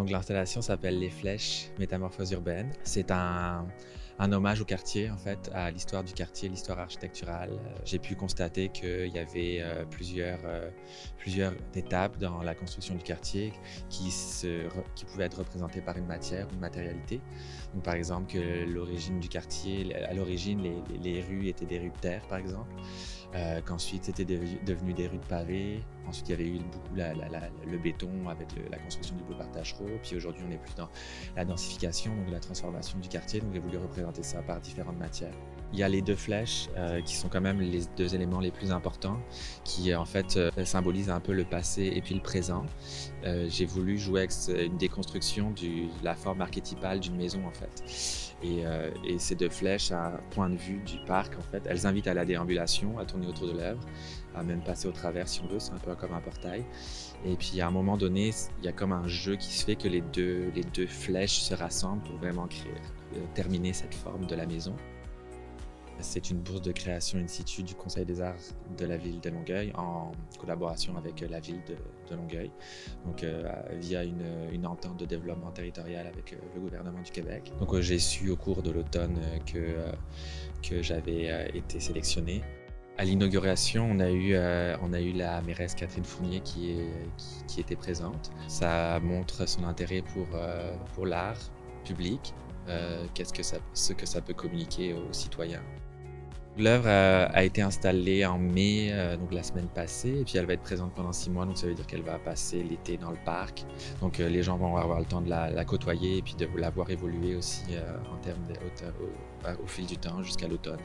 Donc l'installation s'appelle Les Flèches, métamorphose urbaine. C'est un hommage au quartier, en fait, à l'histoire du quartier, l'histoire architecturale. J'ai pu constater qu'il y avait plusieurs étapes dans la construction du quartier qui pouvaient être représentées par une matière, une matérialité. Donc, par exemple, que l'origine du quartier, à l'origine, les rues étaient des rues de terre, par exemple. Qu'ensuite c'était devenu des rues de pavés. Ensuite, il y avait eu beaucoup le béton avec la construction du boulevard Taschereau. Puis aujourd'hui, on est plus dans la densification, donc la transformation du quartier. Donc j'ai voulu représenter ça par différentes matières. Il y a les deux flèches qui sont quand même les deux éléments les plus importants, qui en fait symbolisent un peu le passé et puis le présent. J'ai voulu jouer avec une déconstruction de la forme archétypale d'une maison en fait. Et ces deux flèches, à point de vue du parc, en fait, elles invitent à la déambulation, à tourner autour de l'œuvre, à même passer au travers si on veut, c'est un peu comme un portail. Et puis à un moment donné, il y a comme un jeu qui se fait que les deux flèches se rassemblent pour vraiment terminer cette forme de la maison. C'est une bourse de création in situ du Conseil des arts de la ville de Longueuil en collaboration avec la ville de Longueuil, donc via une entente de développement territorial avec le gouvernement du Québec. Donc j'ai su au cours de l'automne que j'avais été sélectionné. À l'inauguration, on a eu la mairesse Catherine Fournier qui était présente. Ça montre son intérêt pour l'art public, ce que ça peut communiquer aux citoyens. L'œuvre a été installée en mai, donc la semaine passée, et puis elle va être présente pendant 6 mois, donc ça veut dire qu'elle va passer l'été dans le parc. Donc les gens vont avoir le temps de la côtoyer et puis de la voir évoluer aussi en termes au fil du temps jusqu'à l'automne.